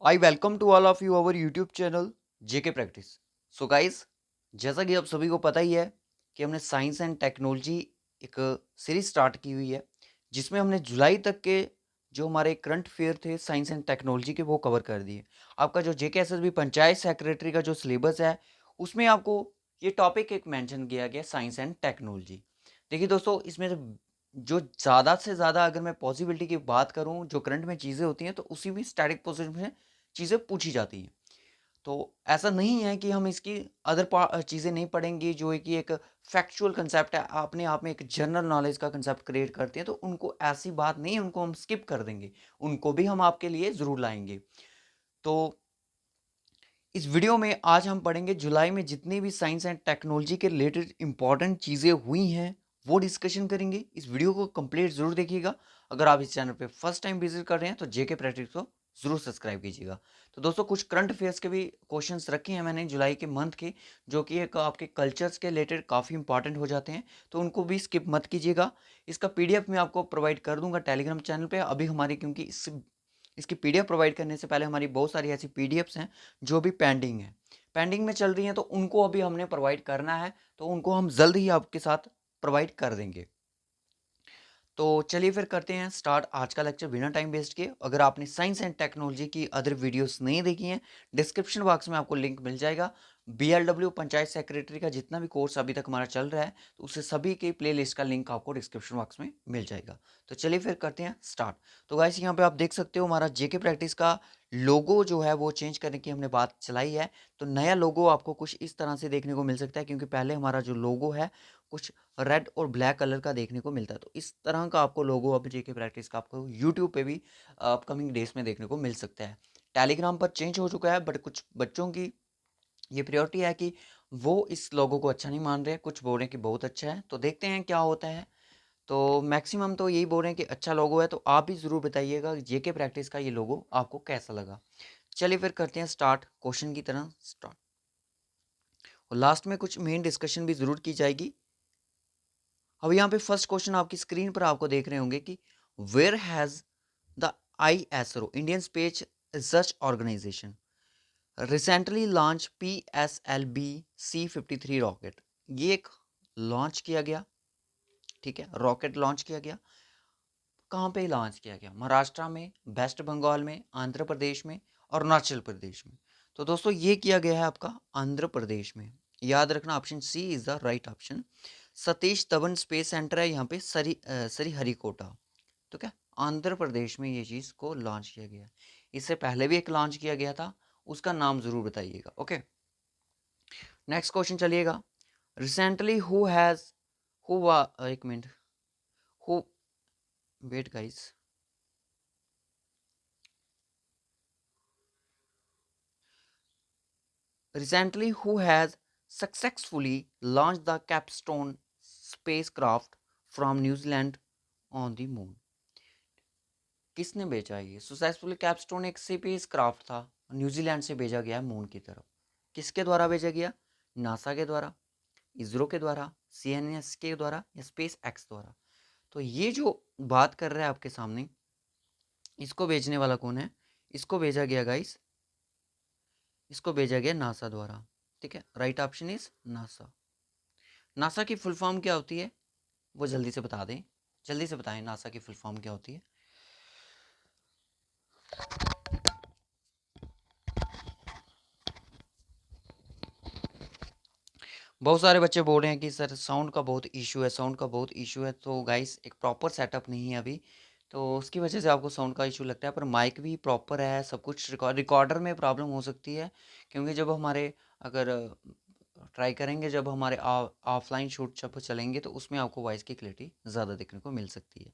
I welcome to all of you our YouTube channel JK practice. So guys, जैसा कि आप सभी को पता ही है कि हमने साइंस एंड टेक्नोलॉजी एक सीरीज स्टार्ट की हुई है, जिसमें हमने जुलाई तक के जो हमारे करंट अफेयर थे साइंस एंड टेक्नोलॉजी के वो कवर कर दिए। आपका जो जेके एसएसबी पंचायत सेक्रेटरी का जो सिलेबस है, उसमें आपको ये टॉपिक एक मेंशन किया गया, साइंस एंड टेक्नोलॉजी। देखिए दोस्तों, इसमें जो ज़्यादा से ज़्यादा अगर मैं पॉसिबिलिटी की बात करूँ, जो करंट में चीज़ें होती हैं तो उसी में स्टैटिक पोजीशन में चीज़ें पूछी जाती हैं। तो ऐसा नहीं है कि हम इसकी चीज़ें नहीं पढ़ेंगे, जो है कि एक फैक्चुअल कंसेप्ट है, अपने आप में एक जनरल नॉलेज का कंसेप्ट क्रिएट करते हैं, तो उनको ऐसी बात नहीं है, उनको हम स्किप कर देंगे। उनको भी हम आपके लिए ज़रूर लाएँगे। तो इस वीडियो में आज हम पढ़ेंगे जुलाई में जितनी भी साइंस एंड टेक्नोलॉजी के रिलेटेड इंपॉर्टेंट चीज़ें हुई हैं, वो डिस्कशन करेंगे। इस वीडियो को कंप्लीट ज़रूर देखिएगा। अगर आप इस चैनल पे फर्स्ट टाइम विजिट कर रहे हैं तो जेके प्रैक्टिस को ज़रूर सब्सक्राइब कीजिएगा। तो दोस्तों, कुछ करंट अफेयर्स के भी क्वेश्चंस रखे हैं मैंने जुलाई के मंथ के, जो कि एक आपके कल्चर्स के रिलेटेड काफ़ी इंपॉर्टेंट हो जाते हैं, तो उनको भी स्किप मत कीजिएगा। इसका पीडीएफ मैं आपको प्रोवाइड कर दूंगा टेलीग्राम चैनल पे। अभी हमारी, क्योंकि इसकी पीडीएफ प्रोवाइड करने से पहले हमारी बहुत सारी ऐसी पीडीएफ्स हैं जो भी पेंडिंग में चल रही हैं, तो उनको अभी हमने प्रोवाइड करना है, तो उनको हम जल्द ही आपके साथ प्रोवाइड कर देंगे। तो चलिए फिर करते हैं स्टार्ट आज का लेक्चर बिना टाइम वेस्ट किए। अगर आपने साइंस एंड टेक्नोलॉजी की अदर वीडियोस नहीं देखी हैं, डिस्क्रिप्शन बॉक्स में आपको लिंक मिल जाएगा। बीएलडब्ल्यू पंचायत सेक्रेटरी का जितना भी कोर्स अभी तक हमारा चल रहा है, तो उससे सभी के प्लेलिस्ट का लिंक आपको डिस्क्रिप्शन बॉक्स में मिल जाएगा। तो चलिए फिर करते हैं स्टार्ट। तो गाइस, यहाँ पे आप देख सकते हो हमारा जेके प्रैक्टिस का लोगो जो है वो चेंज करने की हमने बात चलाई है। तो नया लोगो आपको कुछ इस तरह से देखने को मिल सकता है, क्योंकि पहले हमारा जो लोगो है कुछ रेड और ब्लैक कलर का देखने को मिलता है। तो इस तरह का आपको लोगो अब जेके प्रैक्टिस का आपको यूट्यूब पे भी अपकमिंग डेज में देखने को मिल सकता है। टेलीग्राम पर चेंज हो चुका है, बट कुछ बच्चों की ये प्रायोरिटी है कि वो इस लोगो को अच्छा नहीं मान रहे हैं, कुछ बोल रहे हैं कि बहुत अच्छा है। तो देखते हैं क्या होता है। तो मैक्सिमम तो यही बोल रहे हैं कि अच्छा लोगो है, तो आप भी ज़रूर बताइएगा जेके प्रैक्टिस का ये लोगो आपको कैसा लगा। चलिए फिर करते हैं स्टार्ट, क्वेश्चन की तरह स्टार्ट, और लास्ट में कुछ मेन डिस्कशन भी ज़रूर की जाएगी। अब यहाँ पे फर्स्ट क्वेश्चन आपकी स्क्रीन पर आपको देख रहे होंगे कि where has the ISRO Indian Space Research Organisation recently launch PSLV C-53 rocket. ये एक लॉन्च किया गया, ठीक है, रॉकेट लॉन्च किया गया। कहाँ पे लॉन्च किया गया? महाराष्ट्र में, वेस्ट बंगाल में, आंध्र प्रदेश में और अरुणाचल प्रदेश में। तो दोस्तों, ये किया गया है आपका आंध्र प्रदेश में। याद रखना, option C is the right option. Satish Dhawan space centre है यहाँ पे श्रीहरिकोटा। तो क्या आंध्र प्रदेश में ये चीज़ को लॉन्च किया गया है। इससे पहले भी एक लॉन्च किया गया था, उसका नाम जरूर बताइएगा। ओके, नेक्स्ट क्वेश्चन चलिएगा। रिसेंटली हु हैज हु एक मिनट, who wait guys, recently who has successfully launched the Capstone spacecraft from New Zealand on the moon? किसने भेजा ये सक्सेसफुली? कैपस्टोन एक स्पेस क्राफ्ट था, न्यूजीलैंड से भेजा गया है मून की तरफ। किसके द्वारा भेजा गया? नासा के द्वारा, इसरो के द्वारा, CNS के द्वारा या स्पेस एक्स द्वारा? तो ये जो बात कर रहा है आपके सामने, इसको भेजने वाला कौन है? इसको भेजा गया गाइस, इसको भेजा गया नासा द्वारा। ठीक है, right option is NASA. NASA की फुल फॉर्म क्या होती है वो जल्दी से बता दें, जल्दी से बताएं नासा की फुल फॉर्म क्या होती है। बहुत सारे बच्चे बोल रहे हैं कि सर साउंड का बहुत इशू है, साउंड का बहुत इशू है। तो गाइस, एक प्रॉपर सेटअप नहीं है अभी, तो उसकी वजह से आपको साउंड का इशू लगता है, पर माइक भी प्रॉपर है, सब कुछ। रिकॉर्डर में प्रॉब्लम हो सकती है, क्योंकि जब हमारे, अगर ट्राई करेंगे, जब हमारे ऑफलाइन शूट जब चलेंगे, तो उसमें आपको वॉइस की क्लैरिटी ज़्यादा देखने को मिल सकती है।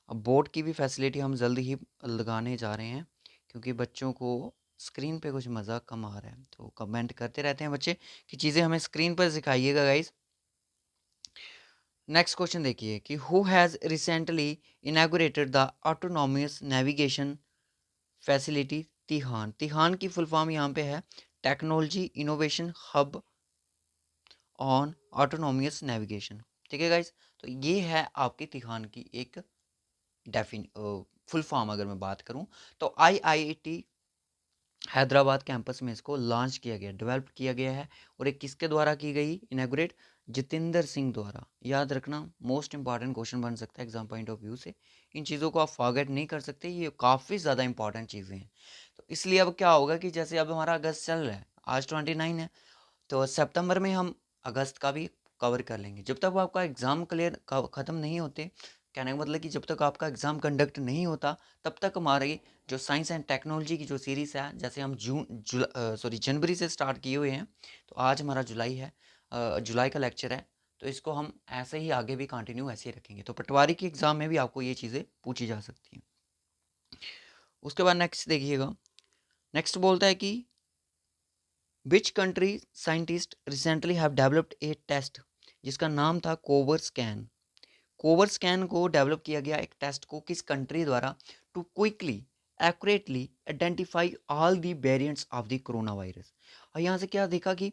अब बोर्ड की भी फैसिलिटी हम जल्द ही लगाने जा रहे हैं, क्योंकि बच्चों को स्क्रीन पे कुछ मज़ा कम आ रहा है। तो कमेंट करते रहते हैं बच्चे कि चीज़ें हमें स्क्रीन पर सिखाइएगा गाइस। नेक्स्ट क्वेश्चन देखिए कि who has recently inaugurated the autonomous navigation facility TiHAN. TiHAN की फुल फॉर्म यहाँ पे है technology innovation hub on autonomous navigation. ठीक है गाइस, तो ये है आपकी तिहान की एक फुल फॉर्म। अगर मैं बात करूं तो IIT हैदराबाद कैंपस में इसको लॉन्च किया गया, डेवलप किया गया है। और ये किसके द्वारा की गई इनॉग्रेट? जितेंद्र सिंह द्वारा। याद रखना, मोस्ट इंपॉर्टेंट क्वेश्चन बन सकता है एग्जाम पॉइंट ऑफ व्यू से। इन चीज़ों को आप फॉरगेट नहीं कर सकते, ये काफ़ी ज़्यादा इंपॉर्टेंट चीज़ें हैं। तो इसलिए अब क्या होगा कि जैसे अब हमारा अगस्त चल रहा है, आज 29 है, तो सितंबर में हम अगस्त का भी कवर कर लेंगे। जब तक आपका एग्ज़ाम क्लियर ख़त्म नहीं होते, कहने का मतलब कि जब तक आपका एग्ज़ाम कंडक्ट नहीं होता, तब तक हमारी जो साइंस एंड टेक्नोलॉजी की जो सीरीज़ है, जैसे हम जनवरी से स्टार्ट किए हुए हैं, तो आज हमारा जुलाई है, जुलाई का लेक्चर है, तो इसको हम ऐसे ही आगे भी कंटिन्यू ऐसे ही रखेंगे। तो पटवारी के एग्ज़ाम में भी आपको ये चीज़ें पूछी जा सकती हैं। उसके बाद नेक्स्ट देखिएगा, नेक्स्ट बोलता है कि which country scientist recently have developed a test, जिसका नाम था कोवर स्कैन। कोवर स्कैन को डेवलप किया गया एक टेस्ट को किस कंट्री द्वारा, to quickly accurately identify all the variants of the corona virus. और यहाँ से क्या देखा कि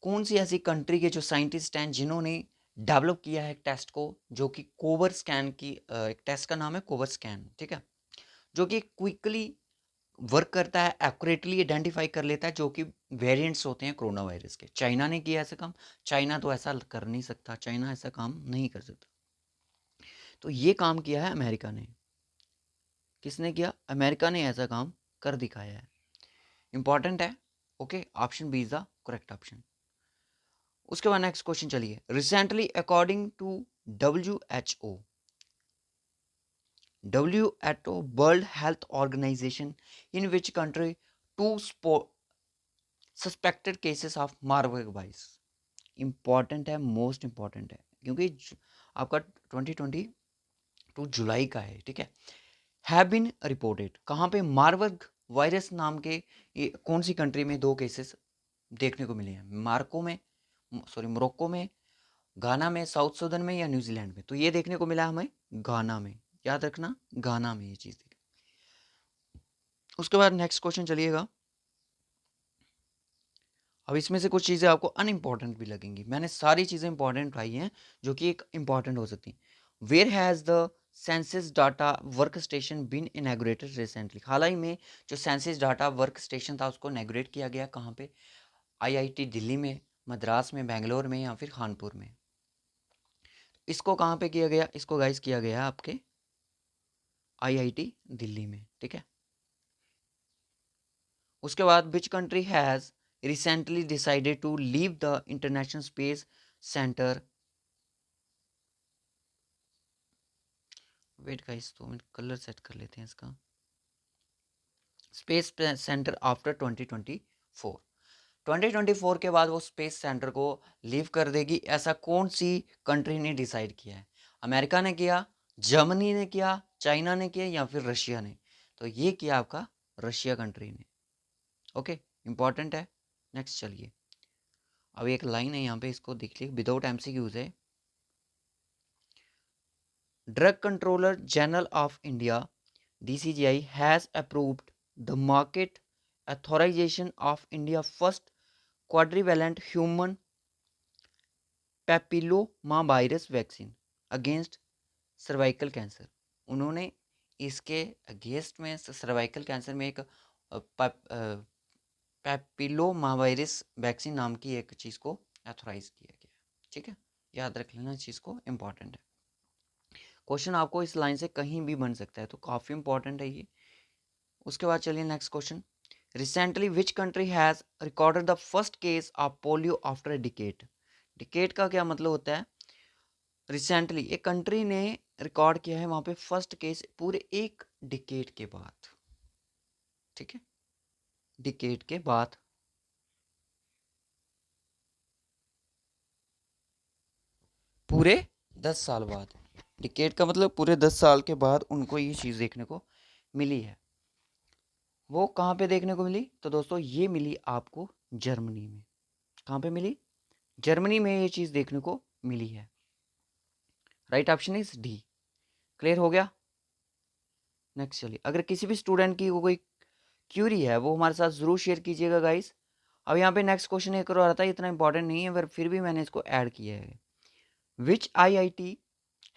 कौन सी ऐसी कंट्री के जो साइंटिस्ट हैं जिन्होंने डेवलप किया है एक टेस्ट को, जो कि कोवर स्कैन की एक टेस्ट का नाम है कोवर स्कैन, ठीक है, जो कि क्विकली वर्क करता है, एक्यूरेटली आइडेंटिफाई कर लेता है जो कि वेरिएंट्स होते हैं कोरोना वायरस के। चाइना ने किया ऐसा काम, चाइना तो ऐसा कर नहीं सकता, चाइना ऐसा काम नहीं कर सकता। तो ये काम किया है अमेरिका ने। किसने किया? अमेरिका ने ऐसा काम कर दिखाया है। इंपॉर्टेंट है, okay. Option B is the correct option. उसके बाद नेक्स्ट क्वेश्चन चलिए। Recently according to WHO, World Health Organisation, in which country two suspected cases of Marburg virus. Important है, मोस्ट इंपॉर्टेंट है, क्योंकि आपका 2022 जुलाई का है, ठीक है। हैव बीन रिपोर्टेड, कहाँ पे? मार्बर्ग वायरस नाम के ये कौन सी कंट्री में दो केसेस देखने को मिले हैं? मोरक्को में, गाना में, साउथ सूडान में या न्यूजीलैंड में? तो ये देखने को मिला हमें गाना में। याद रखना, गाना में ये चीज़। उसके बाद नेक्स्ट क्वेश्चन चलिएगा। अब इसमें से कुछ चीज़ें आपको अनइम्पॉर्टेंट भी लगेंगी, मैंने सारी चीज़ें इंपॉर्टेंट उठाई हैं जो कि एक इंपॉर्टेंट हो सकती हैं। Where has the census data work station been inaugurated recently? हाल ही में जो सेंसस डाटा वर्क स्टेशन था उसको इनैगोरेट किया गया, कहाँ पे? IIT दिल्ली में, मद्रास में, बेंगलोर में या फिर कानपुर में? इसको कहाँ पे किया गया? इसको गाइस किया गया आपके IIT दिल्ली में, ठीक है। उसके बाद which country has recently decided to leave the international space centre? Wait guys, 2 minute, colour set कर लेते हैं इसका। स्पेस सेंटर आफ्टर 2024, 2024 के बाद वो स्पेस सेंटर को लीव कर देगी, ऐसा कौन सी कंट्री ने डिसाइड किया है? अमेरिका ने किया, जर्मनी ने किया, चाइना ने किया या फिर रशिया ने? तो ये किया आपका रशिया कंट्री ने, ओके। इंपॉर्टेंट है। नेक्स्ट चलिए, अब एक लाइन है यहाँ पे, इसको देख लीजिए, विदाउट MCQs है। Drug controller general of India DCGI has approved the market authorization of India first quadrivalent human papillomavirus vaccine against cervical cancer। उन्होंने इसके अगेंस्ट में सर्वाइकल कैंसर में एक पैपिलोमावायरस वैक्सीन नाम की एक चीज़ को अथोराइज किया गया, ठीक है। याद रख लेना इस चीज़ को, इम्पॉर्टेंट है। क्वेश्चन आपको इस लाइन से कहीं भी बन सकता है, तो काफ़ी इंपॉर्टेंट है ये। उसके बाद चलिए next question. Recently which country has recorded the first case of polio after a decade? Decade का क्या मतलब होता है? रिसेंटली एक कंट्री ने रिकॉर्ड किया है वहाँ पे फर्स्ट केस पूरे एक डिकेड के बाद, ठीक है, डिकेड के बाद। पूरे 10 साल बाद, डिकेड का मतलब पूरे 10 साल के बाद उनको ये चीज़ देखने को मिली है। वो कहाँ पे देखने को मिली? तो दोस्तों ये मिली आपको जर्मनी में। कहाँ पे मिली? जर्मनी में ये चीज़ देखने को मिली है। Right option is D. Clear हो गया? नेक्स्ट चलिए, अगर किसी भी स्टूडेंट की कोई क्यूरी है वो हमारे साथ ज़रूर शेयर कीजिएगा गाइस। अब यहाँ पे नेक्स्ट क्वेश्चन एक और आता है, इतना इंपॉर्टेंट नहीं है पर फिर भी मैंने इसको ऐड किया है। विच IIT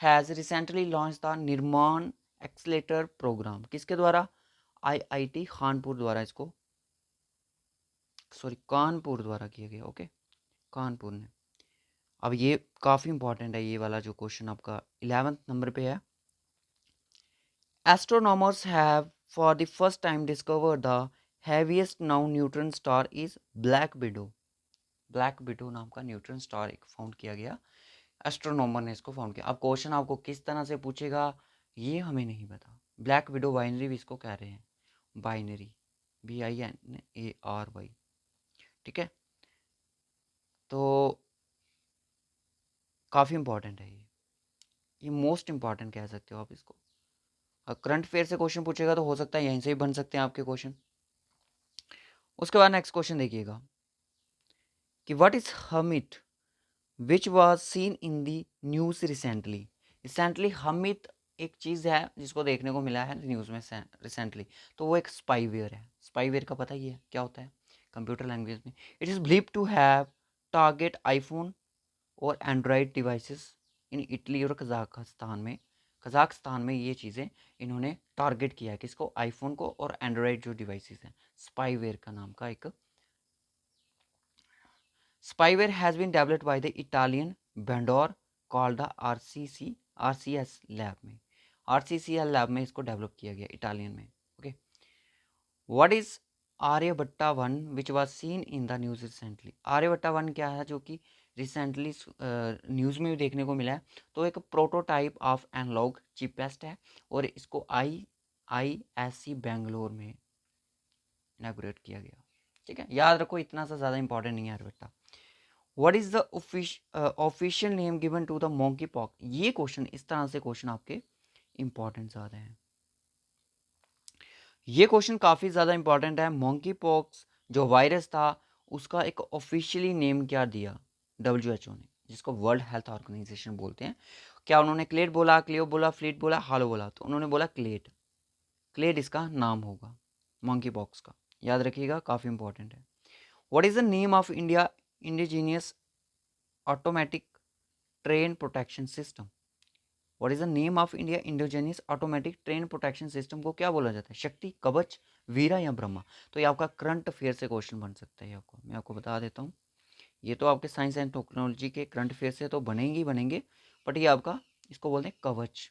has recently launch the निर्माण एक्सलेटर प्रोग्राम? किसके द्वारा? IIT कानपुर द्वारा इसको सॉरी कानपुर द्वारा किया गया। ओके, कानपुर ने। अब ये काफ़ी इंपॉर्टेंट है, ये वाला जो क्वेश्चन आपका 11th नंबर पे है। Astronomers have for the first time discovered the heaviest known neutron star is Black Widow. Black window नाम का न्यूट्रॉन स्टार एक फाउंड किया गया, एस्ट्रोनॉमर ने इसको फाउंड किया। अब क्वेश्चन आपको किस तरह से पूछेगा ये हमें नहीं पता। ब्लैक विडो बाइनरी भी इसको कह रहे हैं, बाइनरी, BINARY, ठीक है। तो काफ़ी इंपॉर्टेंट है ये मोस्ट इंपॉर्टेंट कह सकते हो आप इसको। करंट अफेयर से क्वेश्चन पूछेगा तो हो सकता है यहीं से ही बन सकते हैं आपके क्वेश्चन। उसके बाद नेक्स्ट क्वेश्चन देखिएगा कि what is Hamit which was seen in the news recently. Recently Hamit एक चीज़ है जिसको देखने को मिला है न्यूज़ में रिसेंटली, तो वो एक स्पाईवेयर है। स्पाईवेयर का पता ही है क्या होता है कंप्यूटर लैंग्वेज में। It is believe to have target iPhone और एंड्रॉयड डिवाइसेस इन इटली और कजाकिस्तान में ये चीज़ें इन्होंने टारगेट किया है किसको, आईफोन को और एंड्रॉयड जो डिवाइसेस हैं। स्पाईवेयर का नाम का एक spyware has been developed by the Italian vendor called the RCS lab में। RCCL लैब में इसको डेवलप किया गया इटालियन में। Okay, what is Aryabhata one which was seen in the news recently. Aryabhata one क्या है जो कि रिसेंटली न्यूज़ में भी देखने को मिला है। तो एक प्रोटोटाइप ऑफ एनालॉग चिपटेस्ट है और इसको IISc बेंगलोर में इनॉग्रेट किया गया। ठीक है, याद रखो इतना सा ज़्यादा इंपॉर्टेंट नहीं है Aryabhata. What is the official name given to the monkeypox. ये क्वेश्चन इस तरह से क्वेश्चन आपके इंपॉर्टेंट ज्यादा हैं। ये क्वेश्चन काफी ज्यादा इंपॉर्टेंट है। मोंकी पॉक्स जो वायरस था उसका एक ऑफिशियली नेम क्या दिया WHO ने, जिसको वर्ल्ड हेल्थ ऑर्गेनाइजेशन बोलते हैं। क्या उन्होंने क्लेड बोला, क्लियो बोला, फ्लीट बोला, हालो बोला? तो उन्होंने बोला क्लेड। क्लेड इसका नाम होगा मोंकी पॉक्स का, याद रखिएगा, काफी इंपॉर्टेंट है। What is the name of India indigenous automatic train protection system. What is the name of India indigenous automatic train protection system को क्या बोला जाता है? शक्ति, कवच, वीरा या ब्रह्मा? तो ये आपका करंट अफेयर से क्वेश्चन बन सकता है। आपको मैं आपको बता देता हूँ, ये तो आपके साइंस एंड टेक्नोलॉजी के करंट अफेयर से तो बनेंगे ही बनेंगे, बट ये आपका इसको बोलते हैं कवच।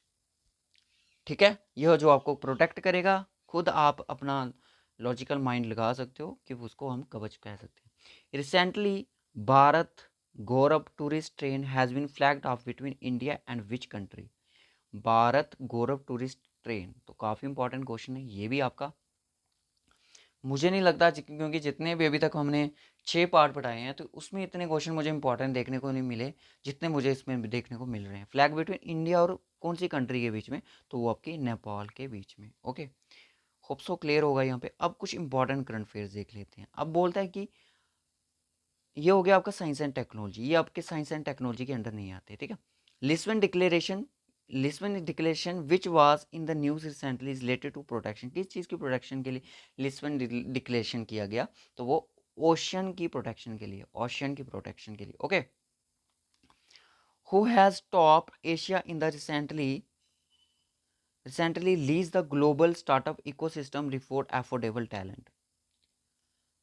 ठीक है, यह जो आपको प्रोटेक्ट करेगा, खुद आप अपना लॉजिकल माइंड लगा सकते हो कि उसको हम कवच कह सकते हैं। Recently Bharat Gaurav tourist train has been flagged off between India and which country. Bharat Gaurav tourist train, तो काफ़ी इंपॉर्टेंट क्वेश्चन है ये भी आपका। मुझे नहीं लगता क्योंकि जितने भी अभी तक हमने 6 पार्ट पढ़ाए हैं तो उसमें इतने क्वेश्चन मुझे इंपॉर्टेंट देखने को नहीं मिले जितने मुझे इसमें देखने को मिल रहे हैं। फ्लैग बिटवीन इंडिया और कौन सी कंट्री के बीच में? तो वो आपकी नेपाल के बीच में। ओके, होप सो क्लियर होगा यहाँ पे। अब कुछ इंपॉर्टेंट करंट अफेयर्स देख लेते हैं। अब बोलता है कि ये हो गया आपका साइंस एंड टेक्नोलॉजी, ये आपके साइंस एंड टेक्नोलॉजी के अंडर नहीं आते। ठीक है, Lisbon declaration which was in the news recently is related to protection. किस चीज़ की प्रोटेक्शन के लिए लिस्बन डिक्लेरेशन किया गया? तो वो ओशन की प्रोटेक्शन के लिए, ओशन की प्रोटेक्शन के लिए। Okay, who has top Asia in the recently lease the global startup ecosystem report affordable talent.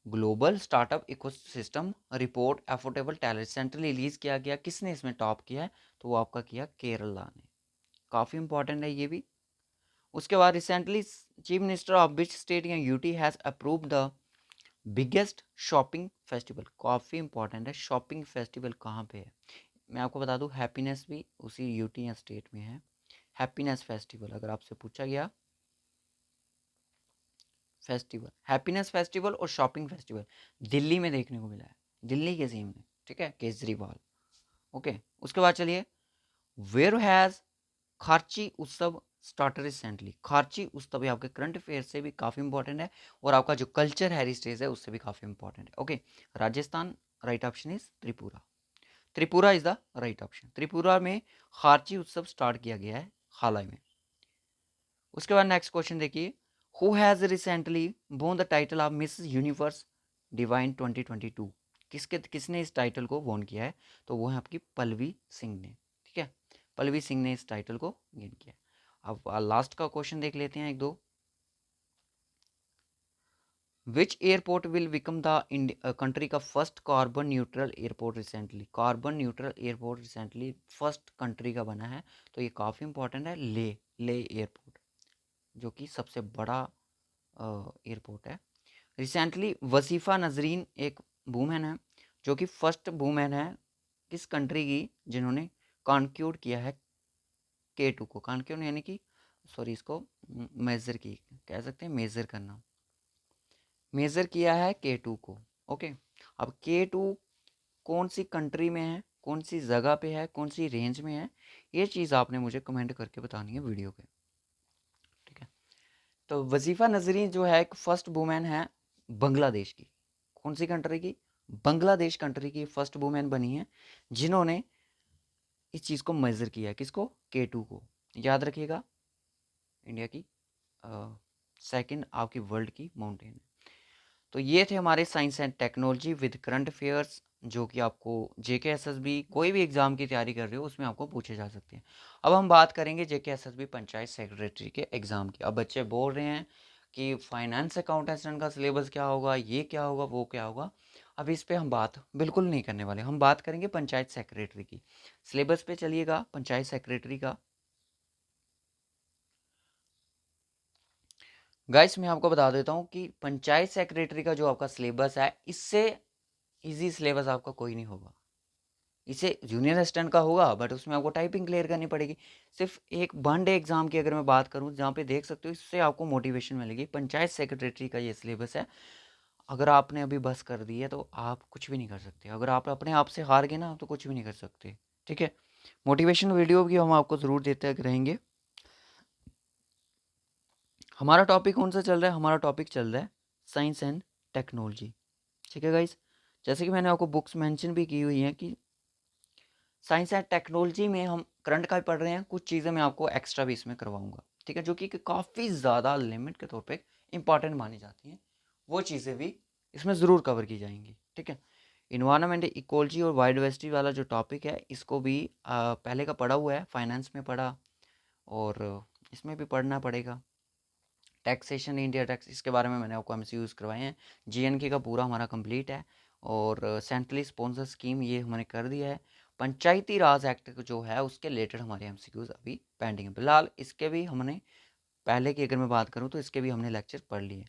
Global startup ecosystem report affordable talent recently release किया गया, किसने इसमें टॉप किया है? तो वो आपका किया केरला ने। काफ़ी इंपॉर्टेंट है ये भी। उसके बाद recently chief minister of which state या UT has approve the biggest shopping festival. काफ़ी इंपॉर्टेंट है, शॉपिंग फेस्टिवल कहाँ पे है? मैं आपको बता दूं हैप्पीनेस भी उसी यूटी या स्टेट में है। हैप्पीनेस फेस्टिवल अगर आपसे पूछा गया, फेस्टिवल हैप्पीनेस फेस्टिवल और शॉपिंग फेस्टिवल दिल्ली में देखने को मिला है, दिल्ली के सीएम ने। ठीक है, केजरीवाल। ओके, उसके बाद चलिए, वेयर हैज खार्ची उत्सव स्टार्ट रिसेंटली। खार्ची उत्सव ये आपके करंट अफेयर से भी काफ़ी इंपॉर्टेंट है और आपका जो कल्चर हेरिटेज है उससे भी काफ़ी इंपॉर्टेंट है। Okay, Rajasthan, right option is Tripura. Tripura is the right option. Tripura में खार्ची उत्सव स्टार्ट किया गया है हाल ही में। उसके बाद नेक्स्ट क्वेश्चन देखिए, who has recently won the title of miss universe divine 2022। किसने इस टाइटल को वोन किया है? तो वो है आपकी पल्लवी सिंह ने। ठीक है, पल्लवी सिंह ने इस टाइटल को गेन किया। अब लास्ट का क्वेश्चन देख लेते हैं एक दो। Which airport will become the country का first carbon neutral airport recently? Carbon neutral airport recently first country का बना है, तो ये काफ़ी इंपॉर्टेंट है। ले एयरपोर्ट, जो कि सबसे बड़ा एयरपोर्ट है। रिसेंटली वसीफ़ा नजरीन एक वूमेन है, जो कि फर्स्ट वूमेन है किस कंट्री की जिन्होंने कॉन्क्यूड किया है K2 को। कॉन्क्यूड यानी कि सॉरी, इसको मेज़र की कह सकते हैं, मेज़र करना, मेज़र किया है K2 को। ओके, अब K2 कौन सी कंट्री में है, कौन सी जगह पे है, कौन सी रेंज में है, ये चीज़ आपने मुझे कमेंट करके बतानी है वीडियो पे, ठीक है। तो वजीफ़ा नजरीन जो है एक फर्स्ट वुमेन है बांग्लादेश की। कौन सी कंट्री की? बांग्लादेश कंट्री की फर्स्ट वुमेन बनी है जिन्होंने इस चीज़ को मेज़र किया है। किसको? K2 को। याद रखिएगा, इंडिया की सेकंड आपकी वर्ल्ड की माउंटेन। तो ये थे हमारे science and technology with current affairs, जो कि आपको जेके एसएसबी कोई भी एग्ज़ाम की तैयारी कर रहे हो उसमें आपको पूछे जा सकते हैं। अब हम बात करेंगे जेके एसएसबी पंचायत सेक्रेटरी के एग्ज़ाम की। अब बच्चे बोल रहे हैं कि फाइनेंस अकाउंटेंट का सिलेबस क्या होगा, ये क्या होगा, वो क्या होगा। अब इस पे हम बात बिल्कुल नहीं करने वाले, हम बात करेंगे पंचायत सेक्रेटरी की। सिलेबस पे चलिएगा पंचायत सेक्रेटरी का। गाइस मैं आपको बता देता हूँ कि पंचायत सेक्रेटरी का जो आपका सिलेबस है, इससे इजी सिलेबस आपका कोई नहीं होगा। इसे जूनियर असिस्टेंट का होगा, बट उसमें आपको टाइपिंग क्लियर करनी पड़ेगी। सिर्फ एक वनडे एग्जाम की अगर मैं बात करूँ, जहाँ पे देख सकते हो, इससे आपको मोटिवेशन मिलेगी। पंचायत सेक्रेटरी का ये सिलेबस है। अगर आपने अभी बस कर दी है तो आप कुछ भी नहीं कर सकते। अगर आप अपने आप से हार गए ना, तो कुछ भी नहीं कर सकते, ठीक है। मोटिवेशन वीडियो भी हम आपको ज़रूर देते रहेंगे। हमारा टॉपिक कौन सा चल रहा है? हमारा टॉपिक चल रहा है साइंस एंड टेक्नोलॉजी, ठीक है गाइस। जैसे कि मैंने आपको बुक्स मेंशन भी की हुई हैं कि साइंस एंड टेक्नोलॉजी में हम करंट का भी पढ़ रहे हैं, कुछ चीज़ें मैं आपको एक्स्ट्रा भी इसमें करवाऊंगा, ठीक है, जो कि काफ़ी ज़्यादा लिमिट के तौर पे इंपॉर्टेंट मानी जाती हैं। वो चीज़ें भी इसमें ज़रूर कवर की जाएंगी, ठीक है। इन्वायरमेंट, इकोलॉजी और बायोडाइवर्सिटी वाला जो टॉपिक है, इसको भी पहले का पढ़ा हुआ है, फाइनेंस में पढ़ा, और इसमें भी पढ़ना पड़ेगा। टैक्सेशन, इंडिया टैक्स, इसके बारे में मैंने आपको एमसीक्यूज करवाए हैं। जीएनके का पूरा हमारा कंप्लीट है, और सेंट्रली स्पॉन्सर स्कीम ये हमने कर दिया है। पंचायती राज एक्ट जो है उसके रिलेटेड हमारे एमसीक्यूज अभी पेंडिंग है फिलहाल। इसके भी हमने पहले की अगर मैं बात करूँ तो इसके भी हमने लेक्चर पढ़ लिए।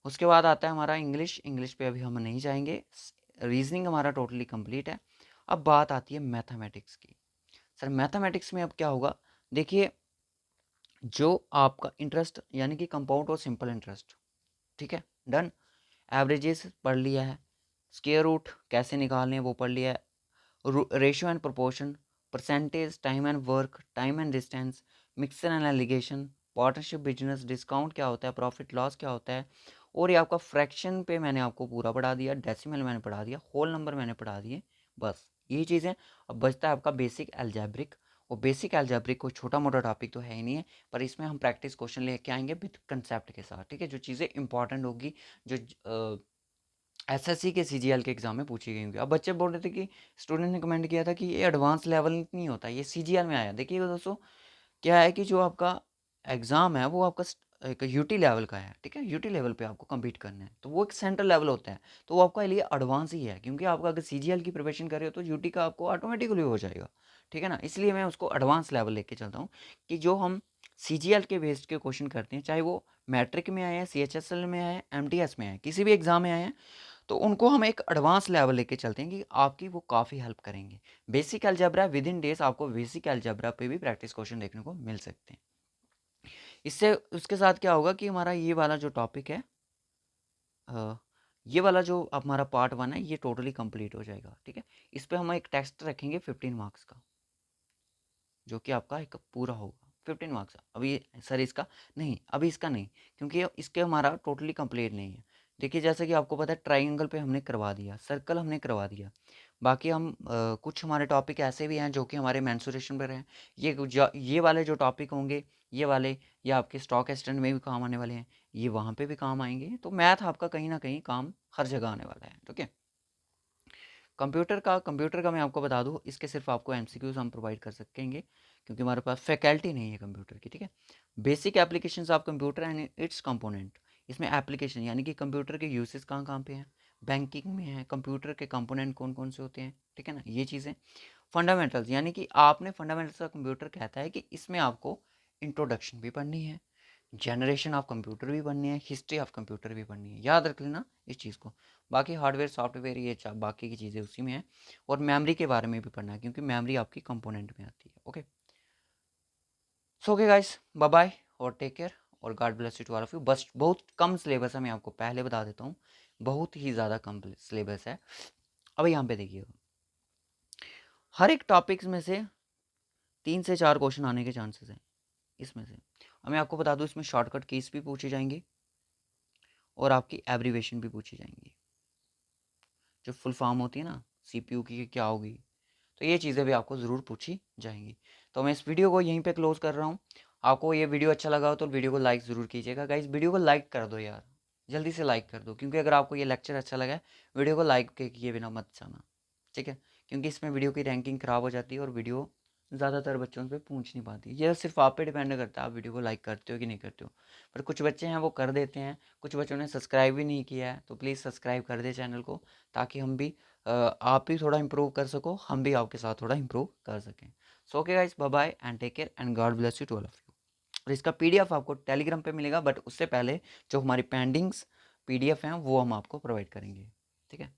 उसके बाद आता है हमारा इंग्लिश। इंग्लिश पे अभी हम नहीं जाएंगे। रीजनिंग हमारा टोटली कंप्लीट है। अब बात आती है मैथमेटिक्स की। सर मैथमेटिक्स में अब क्या होगा? देखिए, जो आपका इंटरेस्ट यानी कि कंपाउंड और सिंपल इंटरेस्ट, ठीक है, डन। एवरेजेस पढ़ लिया है, स्क्वायर रूट कैसे निकालने हैं वो पढ़ लिया है, ratio and proportion, percentage, time and work, time and distance, mixer and allegation, partnership business, discount क्या होता है, प्रॉफिट लॉस क्या होता है, और ये आपका फ्रैक्शन पे मैंने आपको पूरा पढ़ा दिया, डेसिमल मैंने पढ़ा दिया, होल नंबर मैंने पढ़ा दिए, बस यही चीज़ें। अब बचता है आपका बेसिक एल्जेब्रिक। और बेसिक एल्जेब्रिक कोई छोटा मोटा टॉपिक तो है ही नहीं है, पर इसमें हम प्रैक्टिस क्वेश्चन लेके आएंगे विद कंसेप्ट के साथ, ठीक है, जो चीज़ें इंपॉर्टेंट होगी, जो एसएससी के सीजीएल के एग्जाम में पूछी गई होंगी। अब बच्चे बोल रहे थे कि स्टूडेंट ने कमेंट किया था कि ये एडवांस लेवल नहीं होता, ये सीजीएल में आया। देखिएगा दोस्तों, क्या है कि जो आपका एग्ज़ाम है वो आपका एक यूटी लेवल का है, ठीक है, यूटी लेवल पे आपको कम्पीट करना है, तो वो एक सेंट्रल लेवल होता है, तो वो आपके लिए एडवांस ही है, क्योंकि आपका अगर सीजीएल की प्रिपरेशन कर रहे हो तो यूटी का आपको ऑटोमेटिकली हो जाएगा, ठीक है ना। इसलिए मैं उसको एडवांस लेवल लेके चलता हूँ कि जो हम सीजीएल के बेस्ड के क्वेश्चन करते हैं, चाहे वो मैट्रिक में आए हैं, सीएचएसएल में आए हैं, एमटीएस में आए हैं, किसी भी एग्जाम में आए हैं, तो उनको हम एक एडवांस लेवल लेके चलते हैं कि आपकी वो काफ़ी हेल्प करेंगे। Basic algebra with in days आपको बेसिक अलजेब्रा पे भी प्रैक्टिस क्वेश्चन देखने को मिल सकते हैं। इससे उसके साथ क्या होगा कि हमारा ये वाला जो टॉपिक है, अ, ये वाला जो हमारा पार्ट 1 है, ये टोटली कंप्लीट हो जाएगा, ठीक है। इस पे हम एक टेस्ट रखेंगे 15 मार्क्स का, जो कि आपका एक पूरा होगा 15 मार्क्स। अभी सर इसका नहीं, अभी इसका नहीं, क्योंकि इसके हमारा टोटली कंप्लीट नहीं है। देखिए, जैसे कि आपको पता है, ट्राइंगल पे हमने करवा दिया, सर्कल हमने करवा दिया, बाकी हम कुछ हमारे टॉपिक ऐसे भी हैं जो कि हमारे मेंसुरेशन पर हैं। ये वाले जो टॉपिक होंगे, ये आपके स्टॉक एक्सटेंड में भी काम आने वाले हैं, ये वहाँ पे भी काम आएंगे। तो मैथ आपका कहीं ना कहीं काम हर जगह आने वाला है, ठीक है। कंप्यूटर का मैं आपको बता दूँ, इसके सिर्फ आपको एमसीक्यूज हम प्रोवाइड कर सकेंगे, क्योंकि हमारे पास फैकल्टी नहीं है कंप्यूटर की, ठीक है। Basic applications of computer and it's component, इसमें एप्लीकेशन यानी कि कंप्यूटर के यूसेस कहाँ-कहाँ पे हैं, बैंकिंग में है, कंप्यूटर के कंपोनेंट कौन-कौन से होते हैं, ठीक है ना? ये चीज़ें। फंडामेंटल्स यानी कि आपने फंडामेंटल्स ऑफ कंप्यूटर कहता है कि इसमें आपको इंट्रोडक्शन भी पढ़नी है, जनरेशन ऑफ कंप्यूटर भी पढ़नी है, हिस्ट्री ऑफ कंप्यूटर भी पढ़नी है। याद रख लेना इस चीज़ को। बाकी हार्डवेयर, सॉफ्टवेयर ये बाकी की चीज़ें उसी में हैं और मेमोरी के बारे में भी पढ़ना है क्योंकि मेमोरी आपकी कंपोनेंट में आती है। Okay, so okay guys, bye bye और टेक केयर और God bless you to all of you. बस बहुत कम सिलेबस है, मैं आपको पहले बता देता हूँ, बहुत ही ज़्यादा कम सिलेबस है। अब यहाँ पे देखिएगा, हर एक टॉपिक्स में से 3 से 4 क्वेश्चन आने के चांसेस हैं इसमें से। अब मैं आपको बता दूँ, इसमें शॉर्टकट कीज भी पूछी जाएंगी और आपकी एब्रीवेशन भी पूछी जाएंगी। जो फुल फॉर्म होती है ना सीपीयू की, क्या होगी, तो ये चीज़ें भी आपको ज़रूर पूछी जाएंगी। तो मैं इस वीडियो को यहीं पे क्लोज़ कर रहा हूँ। आपको ये वीडियो अच्छा लगा हो तो वीडियो को लाइक ज़रूर कीजिएगा गाइस। वीडियो को लाइक कर दो यार, जल्दी से लाइक कर दो, क्योंकि अगर आपको ये लेक्चर अच्छा लगा है, वीडियो को लाइक किए बिना मत जाना, ठीक है? क्योंकि इसमें वीडियो की रैंकिंग ख़राब हो जाती है और वीडियो ज़्यादातर बच्चों पे पहुंच नहीं पाती। ये सिर्फ आप पे डिपेंड करता है, आप वीडियो को लाइक करते हो कि नहीं करते हो। पर कुछ बच्चे हैं वो कर देते हैं, कुछ बच्चों ने सब्सक्राइब भी नहीं किया है, तो प्लीज़ सब्सक्राइब कर दे चैनल को, ताकि हम भी आप भी थोड़ा इंप्रूव कर सको, हम भी आपके साथ थोड़ा इंप्रूव कर सकें। So okay guys, bye bye and take care and God bless you to all of you. और इसका पीडीएफ आपको टेलीग्राम पे मिलेगा, बट उससे पहले जो हमारी पेंडिंग्स पीडीएफ हैं वो हम आपको प्रोवाइड करेंगे, ठीक है?